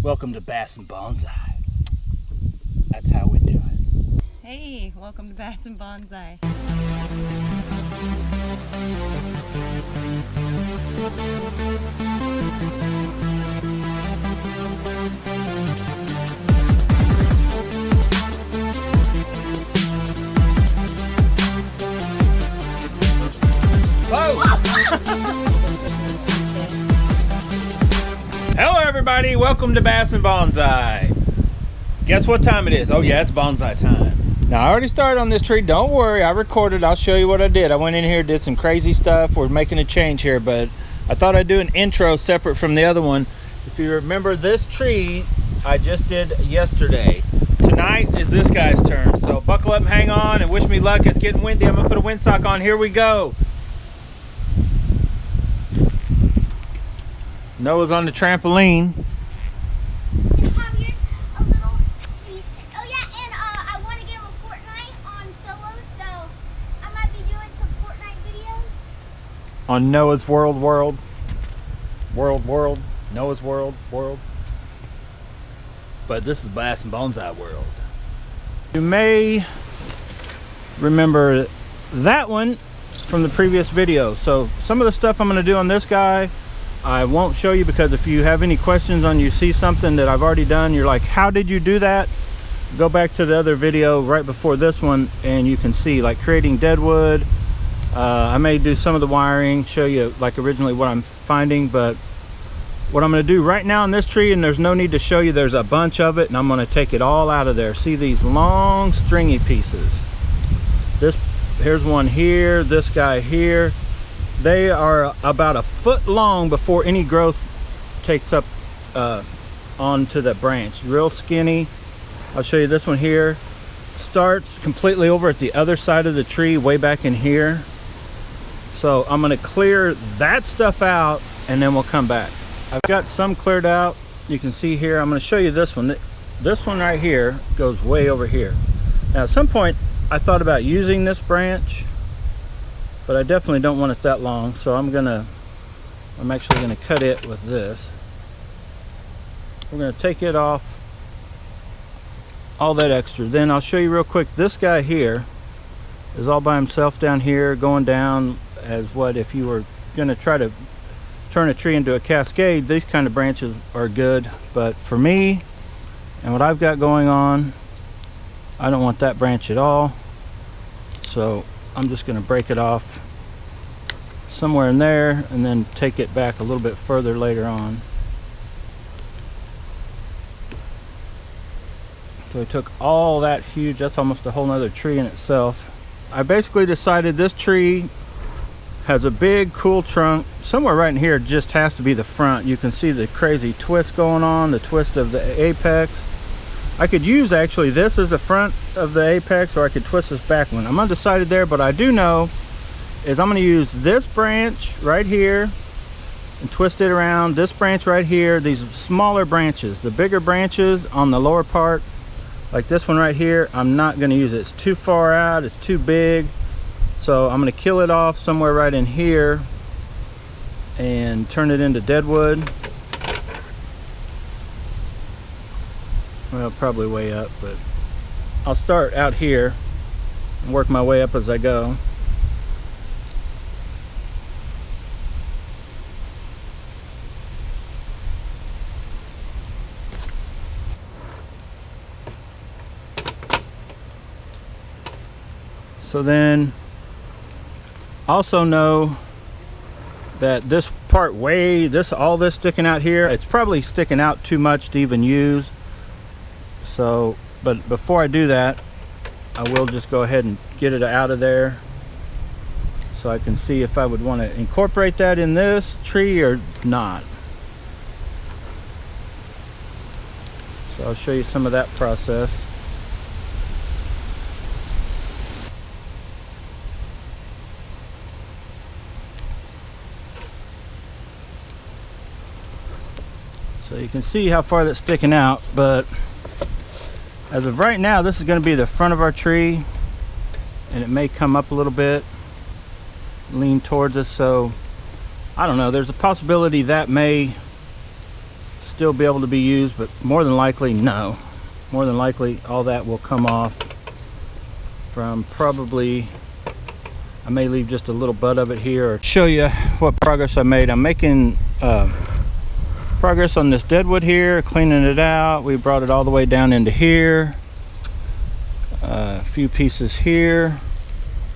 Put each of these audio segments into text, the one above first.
Welcome to Bass and Bonsai. That's how we do it. Hey, welcome to Bass and Bonsai. Hello everybody, welcome to Bass and Bonsai. Guess what time it is? Oh yeah, it's bonsai time. Now I already started on this tree, don't worry, I recorded, I'll show you what I did. I went in here, did some crazy stuff, we're making a change here, but I thought I'd do an intro separate from the other one. If you remember this tree, I just did yesterday. Tonight is this guy's turn, so buckle up and hang on and wish me luck. It's getting windy, I'm gonna put a windsock on, here we go. Noah's on the trampoline. I want to give a Fortnite on solo, so I might be doing some Fortnite videos. On Noah's World. Noah's World. But this is Bass and Bonsai World. You may remember that one from the previous video. So some of the stuff I'm going to do on this guy, I won't show you, because if you have any questions on, you see something that I've already done, you're like, how did you do that? Go back to the other video right before this one and you can see, like creating Deadwood. I may do some of the wiring, show you like originally what I'm finding, but what I'm going to do right now in this tree, and there's no need to show you, there's a bunch of it, and I'm going to take it all out of there. See these long stringy pieces? Here's one here, this guy here. They are about a foot long before any growth takes up onto the branch. Real skinny. I'll show you this one here. Starts completely over at the other side of the tree, way back in here. So I'm going to clear that stuff out and then we'll come back. I've got some cleared out. You can see here, I'm going to show you this one. This one right here goes way over here. Now at some point I thought about using this branch, but I definitely don't want it that long, so I'm actually gonna cut it with this. We're gonna take it off, all that extra. Then I'll show you real quick, this guy here is all by himself down here, going down as what if you were gonna try to turn a tree into a cascade. These kind of branches are good, but for me and what I've got going on, I don't want that branch at all. So I'm just going to break it off somewhere in there and then take it back a little bit further later on. So I took all that huge, that's almost a whole nother tree in itself. I basically decided this tree has a big cool trunk. Somewhere right in here just has to be the front. You can see the crazy twist going on, the twist of the apex. I could use actually this as the front of the apex, or I could twist this back one. I'm undecided there, but I do know is I'm going to use this branch right here and twist it around. This branch right here, these smaller branches, the bigger branches on the lower part, like this one right here, I'm not going to use it. It's too far out, it's too big. So I'm going to kill it off somewhere right in here and turn it into Deadwood. Well, probably way up, but I'll start out here and work my way up as I go. So then also know that this part all this sticking out here, it's probably sticking out too much to even use. So, but before I do that, I will just go ahead and get it out of there so I can see if I would want to incorporate that in this tree or not. So I'll show you some of that process. So you can see how far that's sticking out, but as of right now, this is going to be the front of our tree, and it may come up a little bit, lean towards us. So I don't know, there's a possibility that may still be able to be used, but more than likely, no. More than likely, all that will come off from probably, I may leave just a little bud of it here or show you what progress I made. I'm making progress on this Deadwood here, cleaning it out. We brought it all the way down into here. A few pieces here.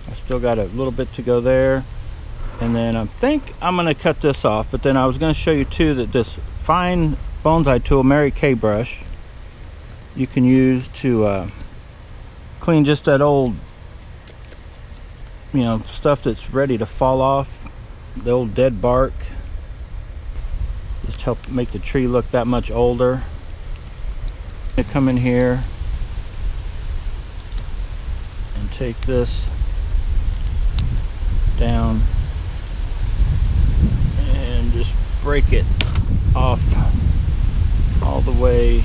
I still got a little bit to go there. And then I think I'm going to cut this off, but then I was going to show you too that this fine bonsai tool, Mary Kay brush, you can use to clean just that old, you know, stuff that's ready to fall off, the old dead bark. Just help make the tree look that much older. I come in here and take this down and just break it off all the way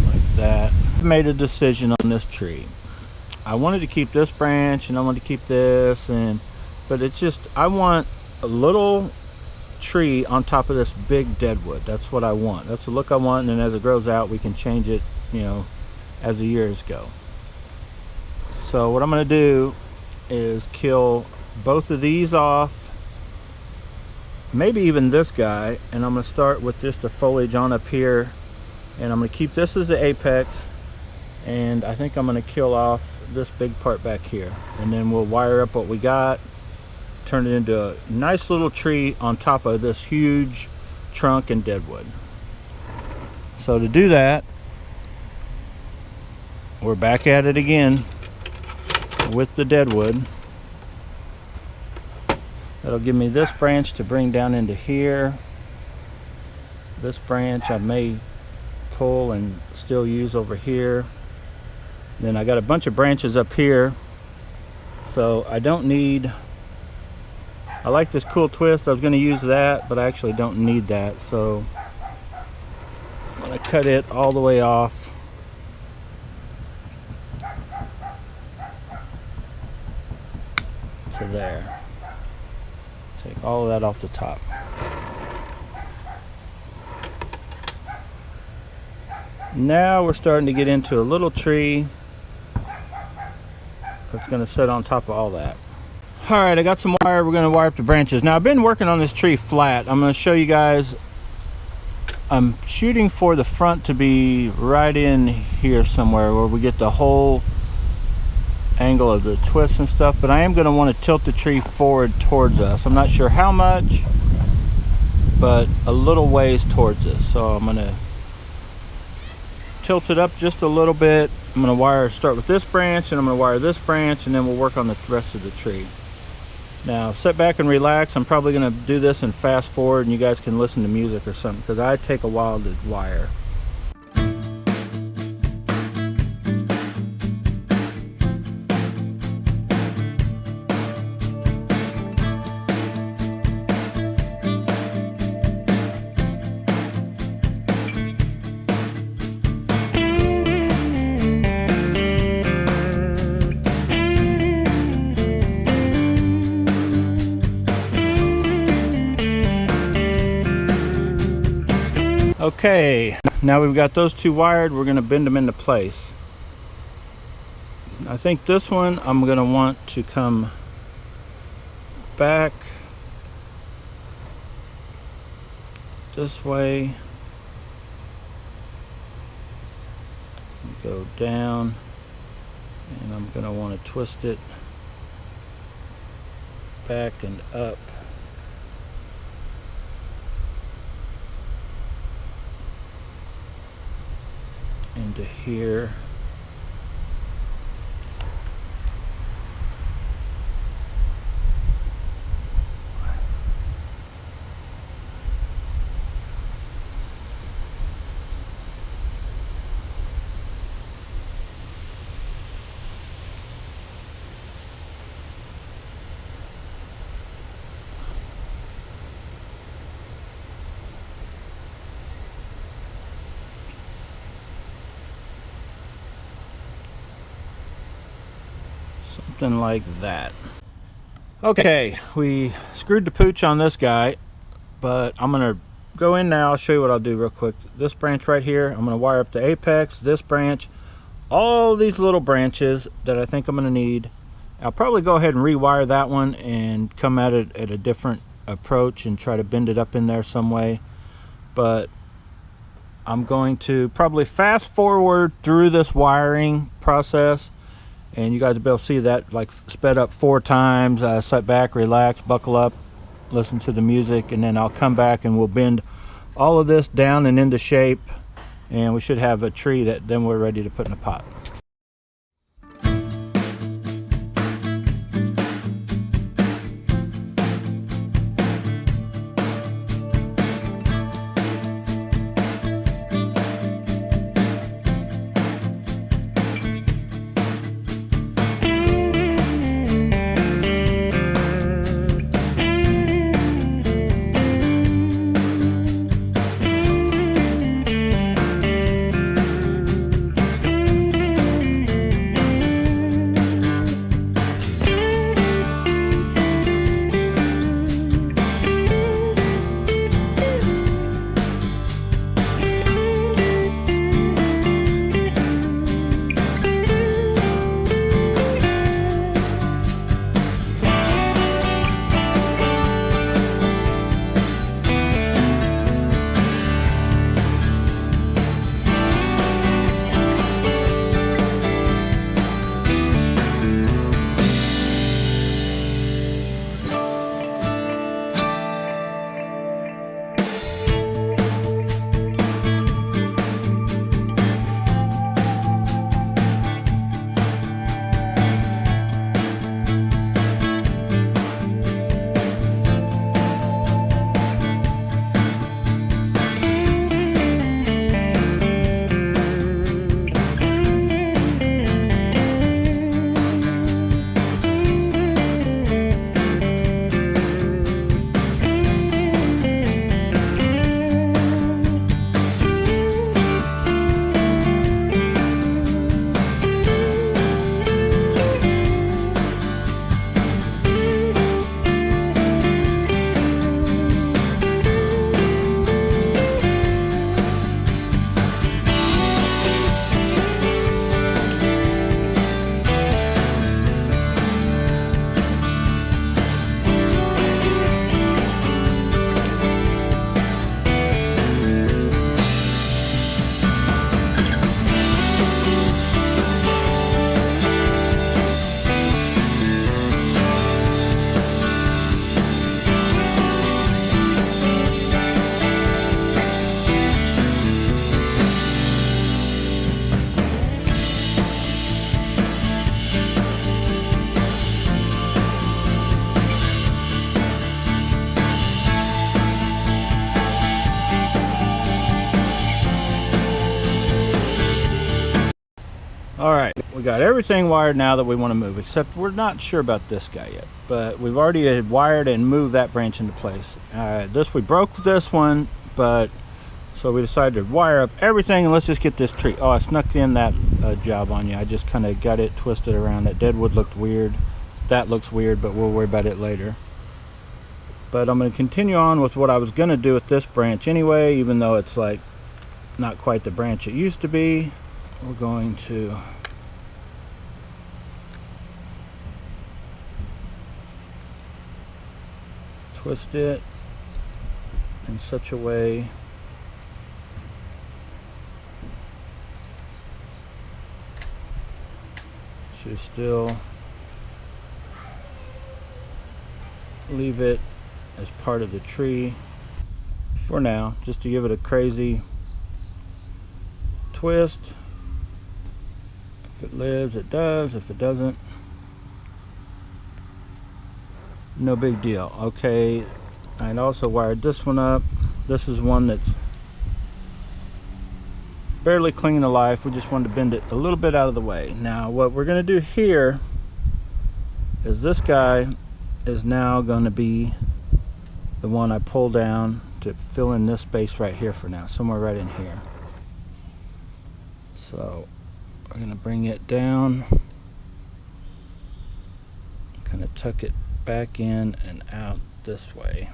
like that. I made a decision on this tree. I wanted to keep this branch and I wanted to keep this, but it's just, I want a little tree on top of this big deadwood. That's what I want. That's the look I want, and then as it grows out we can change it, you know, as the years go. So what I'm going to do is kill both of these off, maybe even this guy, and I'm going to start with just the foliage on up here, and I'm going to keep this as the apex, and I think I'm going to kill off this big part back here, and then we'll wire up what we got, turn it into a nice little tree on top of this huge trunk and deadwood. So to do that, we're back at it again with the deadwood. That'll give me this branch to bring down into here. This branch I may pull and still use over here. Then I got a bunch of branches up here, so I don't need, I like this cool twist. I was going to use that, but I actually don't need that, so I'm going to cut it all the way off. To there. Take all of that off the top. Now we're starting to get into a little tree that's going to sit on top of all that. Alright, I got some wire. We're going to wire up the branches. Now I've been working on this tree flat. I'm going to show you guys. I'm shooting for the front to be right in here somewhere where we get the whole angle of the twists and stuff, but I am going to want to tilt the tree forward towards us. I'm not sure how much, but a little ways towards us. So I'm going to tilt it up just a little bit. I'm going to start with this branch, and I'm going to wire this branch, and then we'll work on the rest of the tree. Now sit back and relax. I'm probably going to do this and fast forward, and you guys can listen to music or something, because I take a while to wire. Okay, now we've got those two wired. We're going to bend them into place. I think this one I'm going to want to come back this way, go down, and I'm going to want to twist it back and up. Into here. Something like that. Okay, we screwed the pooch on this guy, but I'm gonna go in now. I'll show you what I'll do real quick. This branch right here, I'm gonna wire up the apex, this branch, all these little branches that I think I'm gonna need. I'll probably go ahead and rewire that one and come at it at a different approach and try to bend it up in there some way. But I'm going to probably fast forward through this wiring process, and you guys will be able to see that like sped up 4 times. Sit back, relax, buckle up, listen to the music, and then I'll come back and we'll bend all of this down and into shape, and we should have a tree that then we're ready to put in a pot. Alright, we got everything wired now that we want to move, except we're not sure about this guy yet. But we've already had wired and moved that branch into place. We broke this one, but so we decided to wire up everything and let's just get this tree. Oh, I snuck in that job on you. I just kind of got it twisted around. That Deadwood looked weird. That looks weird, but we'll worry about it later. But I'm going to continue on with what I was going to do with this branch anyway, even though it's like not quite the branch it used to be. We're going to twist it in such a way to still leave it as part of the tree for now, just to give it a crazy twist. If it lives, it does. If it doesn't, no big deal. Okay, I also wired this one up. This is one that's barely clinging to life. We just wanted to bend it a little bit out of the way. Now what we're going to do here is this guy is now going to be the one I pull down to fill in this space right here for now, somewhere right in here. So we're going to bring it down, kind of tuck it back in and out this way.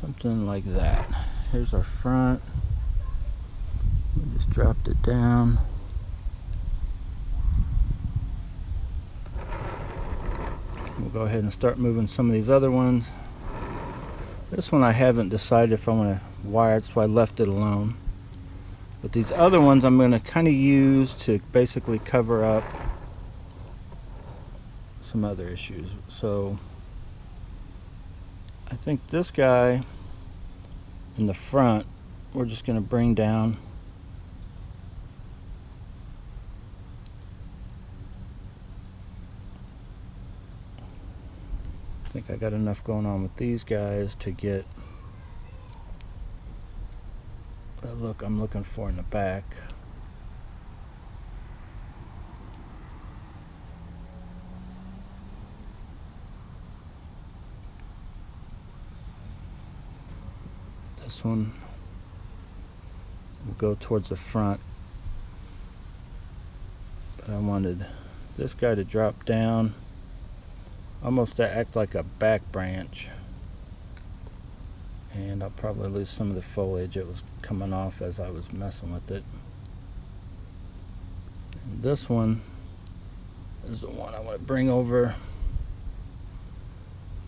Something like that. Here's our front. We just dropped it down. We'll go ahead and start moving some of these other ones. This one I haven't decided if I want to wire it, so I left it alone. But these other ones I'm going to kind of use to basically cover up some other issues. So I think this guy in the front we're just going to bring down. I think I got enough going on with these guys to get the look I'm looking for in the back. This one will go towards the front, but I wanted this guy to drop down almost to act like a back branch, and I'll probably lose some of the foliage that was coming off as I was messing with it. And this one is the one I want to bring over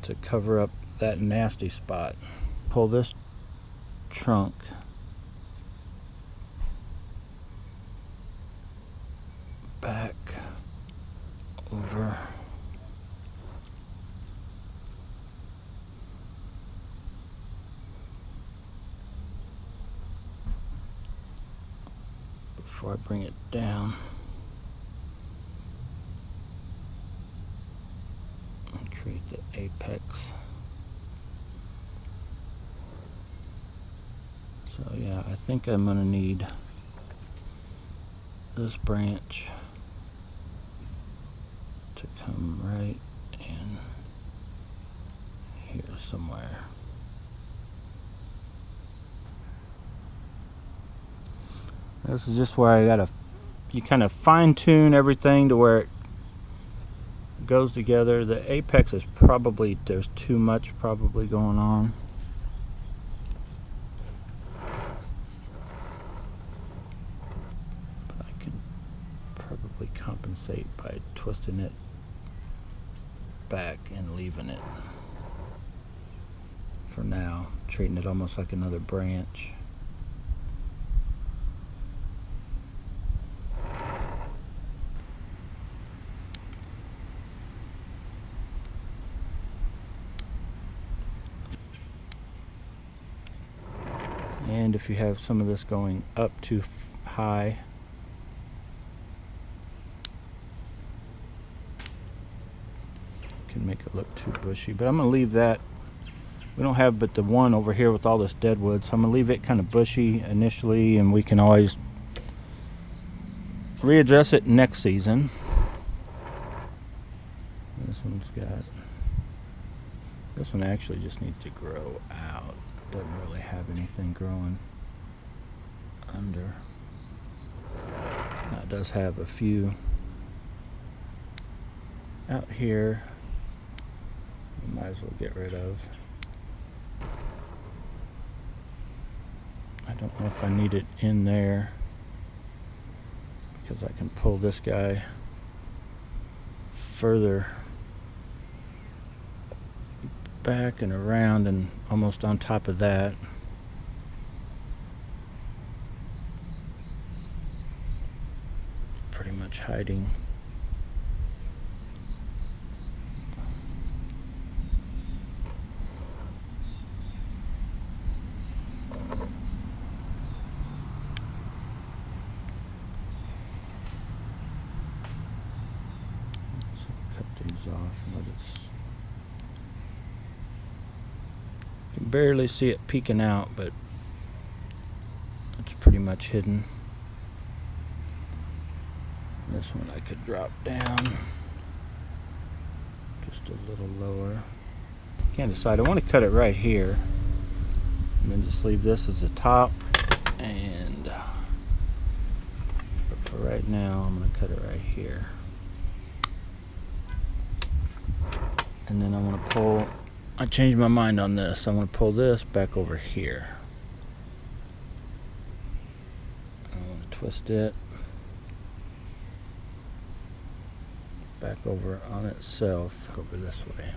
to cover up that nasty spot. Pull this trunk back over before I bring it down and create the apex. So yeah, I think I'm going to need this branch to come right in here somewhere. This is just where I gotta, you kind of fine tune everything to where it goes together. The apex is probably, there's too much probably going on. Probably compensate by twisting it back and leaving it for now, treating it almost like another branch. And if you have some of this going up too high, can make it look too bushy, but I'm going to leave that. We don't have but the one over here with all this deadwood, so I'm going to leave it kind of bushy initially, and we can always readdress it next season. This one's got, this one actually just needs to grow out. Doesn't really have anything growing under. Now it does have a few out here. We might as well get rid of. I don't know if I need it in there because I can pull this guy further back and around and almost on top of that. Pretty much hiding. Off and let it, you can barely see it peeking out, but it's pretty much hidden. This one I could drop down just a little lower. Can't decide. I want to cut it right here, and then just leave this as the top. And but for right now, I'm going to cut it right here. And then I want to pull. I changed my mind on this. I want to pull this back over here. I want to twist it back over on itself, over this way.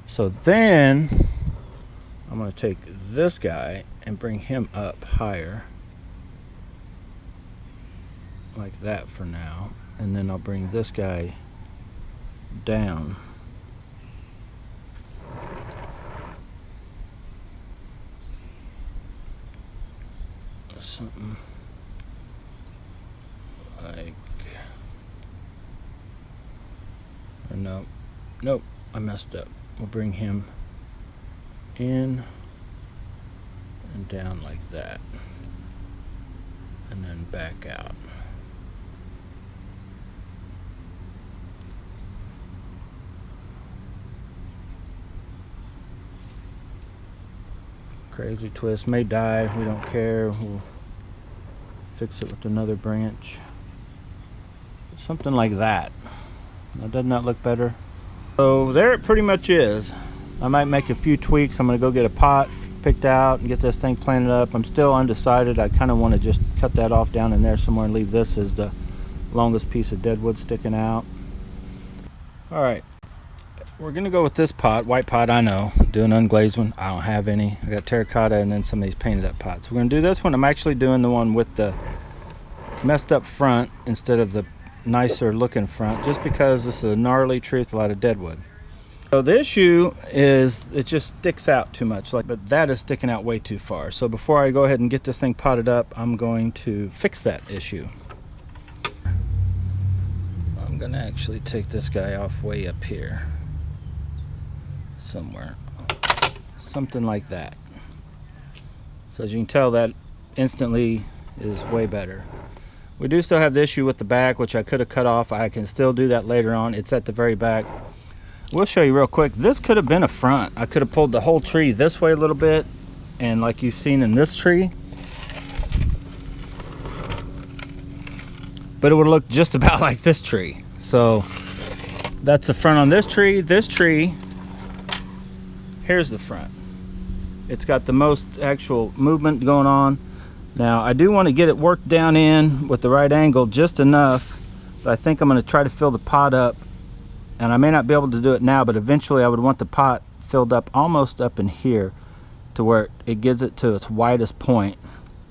So then I'm going to take this guy and bring him up higher like that for now, and then I'll bring this guy down something like, or nope, I messed up. We'll bring him in and down like that, and then back out. Crazy twist, may die, we don't care. We'll fix it with another branch. Something like that. Now, doesn't that look better? So there it pretty much is. I might make a few tweaks. I'm going to go get a pot picked out and get this thing planted up. I'm still undecided. I kind of want to just cut that off down in there somewhere and leave this as the longest piece of deadwood sticking out. Alright, we're going to go with this pot, white pot. I know, do an unglazed one. I don't have any. I got terracotta and then some of these painted up pots. We're going to do this one. I'm actually doing the one with the messed up front instead of the nicer looking front, just because this is a gnarly tree with a lot of deadwood. So the issue is it just sticks out too much, but that is sticking out way too far. So before I go ahead and get this thing potted up, I'm going to fix that issue. I'm going to actually take this guy off way up here somewhere, something like that. So as you can tell, that instantly is way better. We do still have the issue with the back, which I could have cut off. I can still do that later on. It's at the very back. We'll show you real quick. This could have been a front. I could have pulled the whole tree this way a little bit, and like you've seen in this tree, but it would look just about like this tree. So that's the front on this tree. This tree, here's the front. It's got the most actual movement going on. Now I do want to get it worked down in with the right angle just enough, but I think I'm going to try to fill the pot up, and I may not be able to do it now, but eventually I would want the pot filled up almost up in here to where it gives it to its widest point,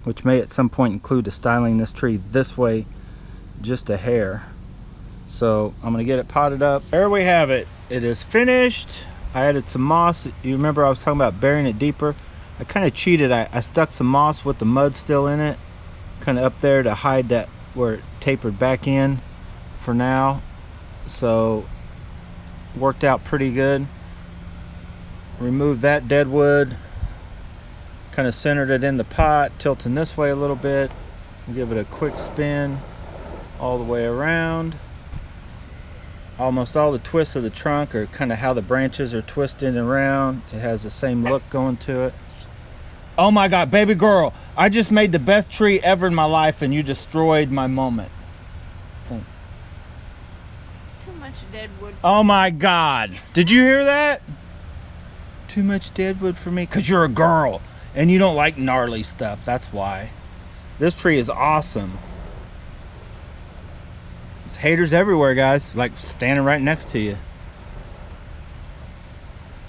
which may at some point include styling this tree this way just a hair. So I'm going to get it potted up. There we have it. It is finished. I added some moss. You remember I was talking about burying it deeper? I kind of cheated. I stuck some moss with the mud still in it, kind of up there to hide that where it tapered back in for now. So worked out pretty good. Removed that deadwood, kind of centered it in the pot, tilting this way a little bit, give it a quick spin all the way around. Almost all the twists of the trunk are kind of how the branches are twisted around. It has the same look going to it. Oh my God, baby girl, I just made the best tree ever in my life and you destroyed my moment. Too much deadwood. Oh my God, did you hear that? Too much deadwood for me? Because you're a girl and you don't like gnarly stuff, that's why. This tree is awesome. There's haters everywhere, guys, like standing right next to you.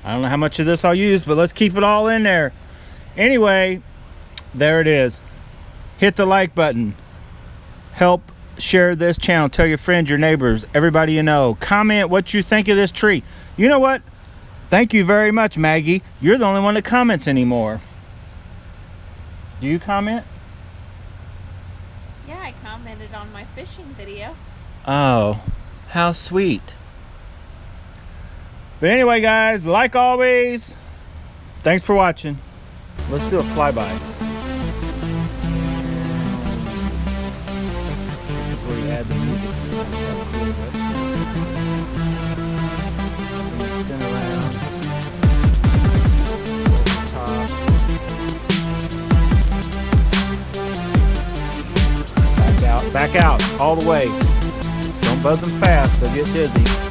I don't know how much of this I'll use, but let's keep it all in there. Anyway, there it is. Hit the like button. Help share this channel. Tell your friends, your neighbors, everybody you know. Comment what you think of this tree. You know what? Thank you very much, Maggie. You're the only one that comments anymore. Do you comment? Yeah, I commented on my fishing video. Oh, how sweet. But anyway, guys, like always, thanks for watching. Let's do a flyby. This is where you add the music. Spin around. Top. Back out, all the way. Don't buzz them fast, they'll get dizzy.